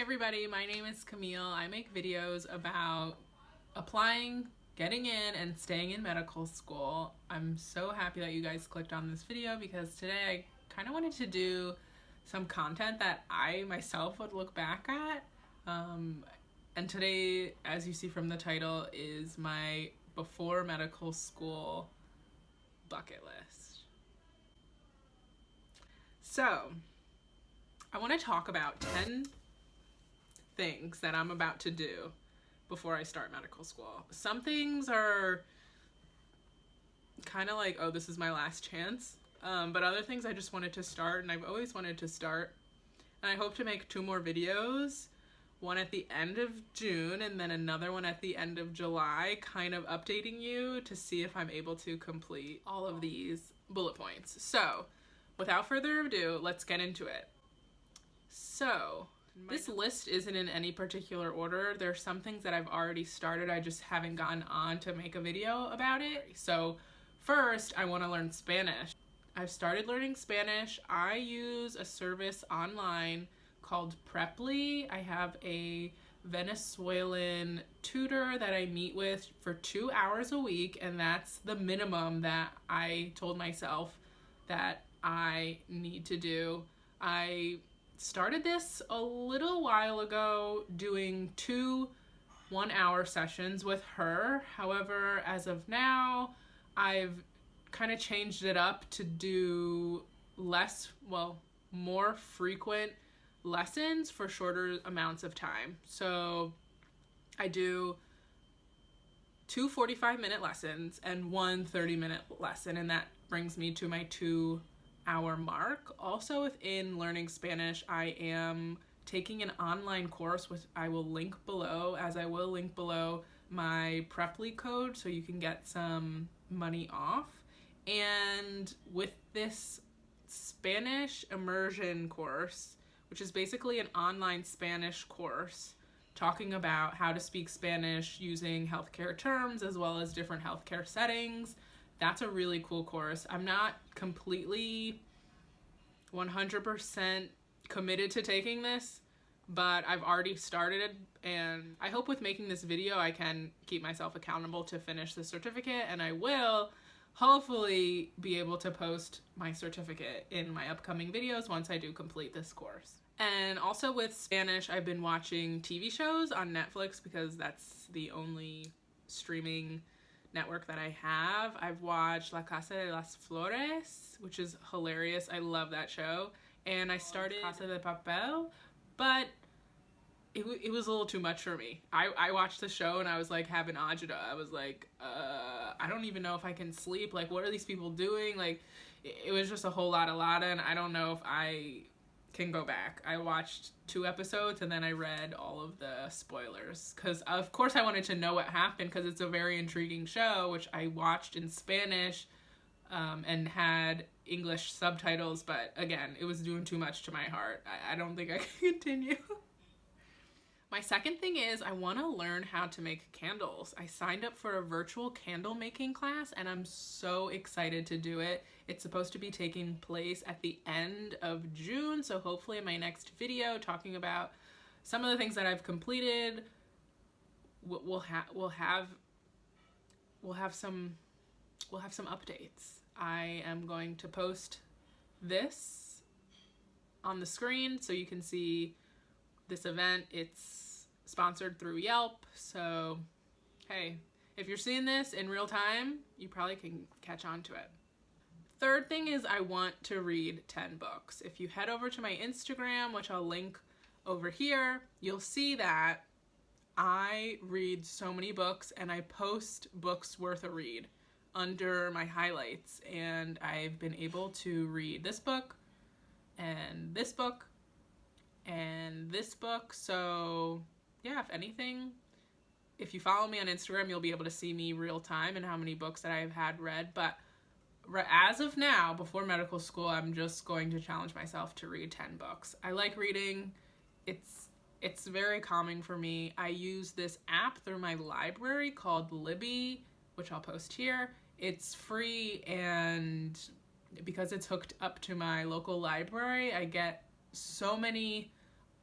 everybody, my name is Camille. I make videos about applying, getting in, and staying in medical school. I'm so happy that you guys clicked on this video because today I kind of wanted to do some content that I myself would look back at. And today, as you see from the title, is my before medical school bucket list. So, I want to talk about 10 things that I'm about to do before I start medical school. Some things are kind of like, oh, this is my last chance. But other things I just wanted to start, and I've always wanted to start. And I hope to make 2 more videos, one at the end of June and then another one at the end of July, kind of updating you to see if I'm able to complete all of these bullet points. So, without further ado, let's get into it. So, this list isn't in any particular order. There's some things that I've already started, I just haven't gotten on to make a video about it. So, first, I want to learn Spanish. I've started learning Spanish. I use a service online called Preply. I have a Venezuelan tutor that I meet with for 2 hours a week, and that's the minimum that I told myself that I need to do. I started this a little while ago doing 2 one-hour sessions with her. However, as of now, I've kind of changed it up to do more frequent lessons for shorter amounts of time. So I do 2 45-minute lessons and 1 30-minute lesson, and that brings me to my 2-hour mark. Also, within learning Spanish, I am taking an online course, which I will link below, as I will link below my Preply code so you can get some money off. And with this Spanish immersion course, which is basically an online Spanish course talking about how to speak Spanish using healthcare terms as well as different healthcare settings, that's a really cool course. I'm not completely 100% committed to taking this, but I've already started, and I hope with making this video I can keep myself accountable to finish the certificate, and I will hopefully be able to post my certificate in my upcoming videos once I do complete this course. And also with Spanish, I've been watching TV shows on Netflix because that's the only streaming network that I have. I've watched La Casa de las Flores, which is hilarious. I love that show. And I started Casa de Papel, but it was a little too much for me. I watched the show and I was like having agita. I was like, I don't even know if I can sleep. Like, what are these people doing? Like, it was just a whole lot, and I don't know if I can go back. I watched 2 episodes and then I read all of the spoilers because of course I wanted to know what happened because it's a very intriguing show, which I watched in Spanish and had English subtitles, but again, it was doing too much to my heart. I don't think I can continue. My second thing is I want to learn how to make candles. I signed up for a virtual candle making class and I'm so excited to do it. It's supposed to be taking place at the end of June, so hopefully in my next video talking about some of the things that I've completed, we'll have some updates. I am going to post this on the screen so you can see this event. It's sponsored through Yelp, so hey, if you're seeing this in real time, you probably can catch on to it. Third thing is I want to read 10 books. If you head over to my Instagram, which I'll link over here, you'll see that I read so many books and I post books worth a read under my highlights, and I've been able to read this book and this book and this book. So yeah, if anything, if you follow me on Instagram, you'll be able to see me real time and how many books that I've had read. But as of now, before medical school, I'm just going to challenge myself to read 10 books. I like reading. It's very calming for me. I use this app through my library called Libby, which I'll post here. It's free, and because it's hooked up to my local library, I get so many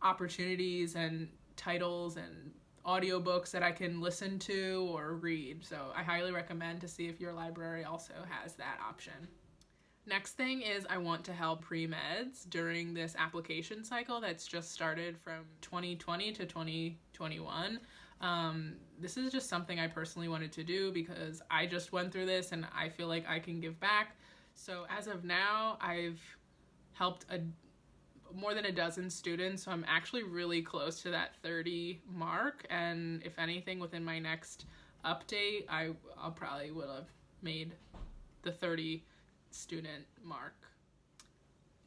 opportunities and titles and audiobooks that I can listen to or read. So I highly recommend to see if your library also has that option. Next thing is I want to help premeds during this application cycle that's just started from 2020 to 2021. This is just something I personally wanted to do because I just went through this and I feel like I can give back. So as of now, I've helped more than a dozen students, so I'm actually really close to that 30 mark, and if anything, within my next update, I'll probably will have made the 30 student mark.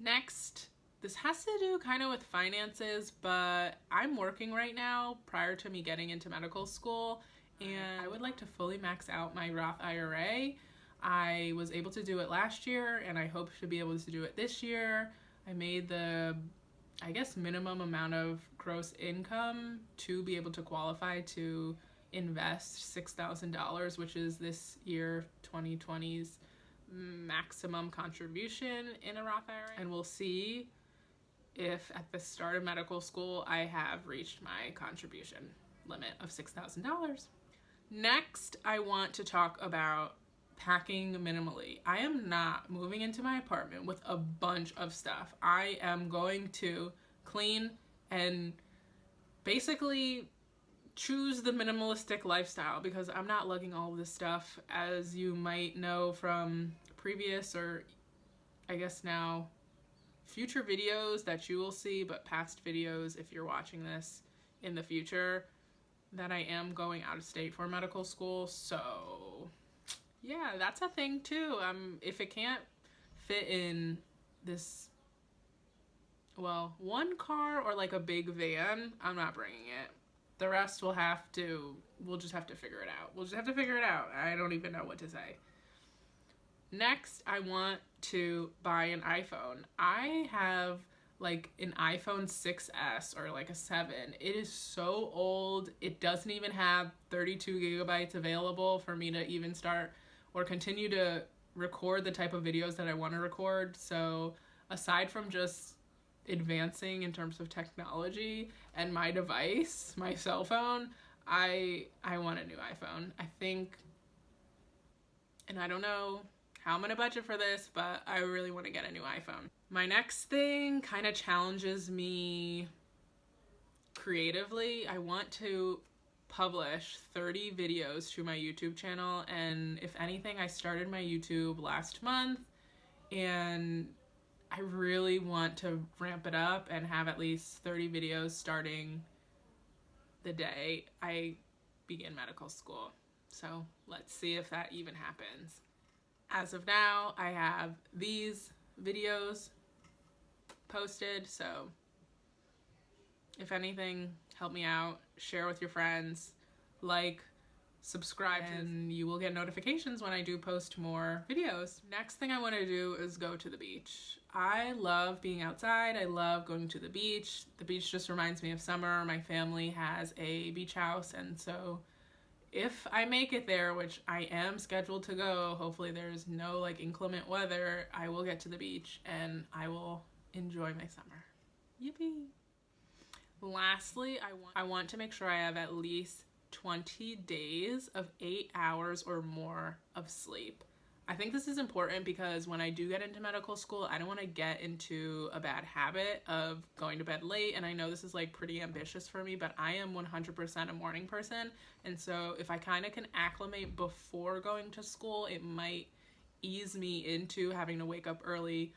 Next, this has to do kind of with finances, but I'm working right now prior to me getting into medical school, and I would like to fully max out my Roth IRA. I was able to do it last year, and I hope to be able to do it this year. I made the, I guess, minimum amount of gross income to be able to qualify to invest $6,000, which is this year 2020's maximum contribution in a Roth IRA. And we'll see if at the start of medical school I have reached my contribution limit of $6,000. Next, I want to talk about packing minimally. I am not moving into my apartment with a bunch of stuff. I am going to clean and basically choose the minimalistic lifestyle because I'm not lugging all of this stuff, as you might know from previous, or I guess now future videos that you will see, but past videos if you're watching this in the future, that I am going out of state for medical school. So yeah, that's a thing too. If it can't fit in this, well, one car or like a big van, I'm not bringing it. The rest we'll just have to figure it out. I don't even know what to say. Next, I want to buy an iPhone. I have like an iPhone 6S or like a 7. It is so old. It doesn't even have 32 gigabytes available for me to even start or continue to record the type of videos that I want to record. So aside from just advancing in terms of technology and my device, my cell phone, I want a new iPhone. I think, and I don't know how I'm gonna budget for this, but I really want to get a new iPhone. My next thing kind of challenges me creatively. I want to publish 30 videos to my YouTube channel, and if anything, I started my YouTube last month and I really want to ramp it up and have at least 30 videos starting the day I begin medical school. So let's see if that even happens. As of now, I have these videos posted, so if anything, help me out, share with your friends, like, subscribe, and you will get notifications when I do post more videos. Next thing I want to do is go to the beach. I love being outside. I love going to the beach. The beach just reminds me of summer. My family has a beach house, and so if I make it there, which I am scheduled to go, hopefully there's no like inclement weather, I will get to the beach and I will enjoy my summer. Yippee! Lastly, I want to make sure I have at least 20 days of 8 hours or more of sleep. I think this is important because when I do get into medical school, I don't want to get into a bad habit of going to bed late. And I know this is like pretty ambitious for me, but I am 100% a morning person. And so if I kind of can acclimate before going to school, it might ease me into having to wake up early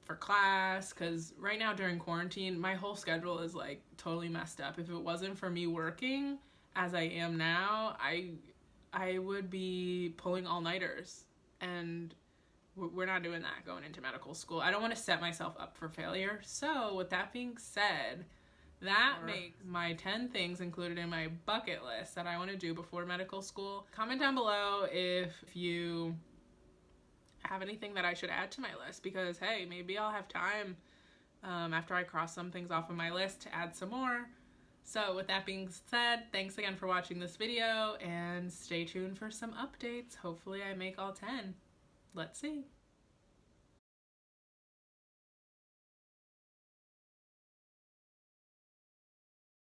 for class, because right now during quarantine, my whole schedule is like totally messed up. If it wasn't for me working as I am now, I would be pulling all-nighters, and we're not doing that going into medical school. I don't want to set myself up for failure. So with that being said, that makes my 10 things included in my bucket list that I want to do before medical school. Comment down below if you have anything that I should add to my list, because hey, maybe I'll have time after I cross some things off of my list to add some more. So with that being said, thanks again for watching this video, and stay tuned for some updates. Hopefully I make all 10. Let's see.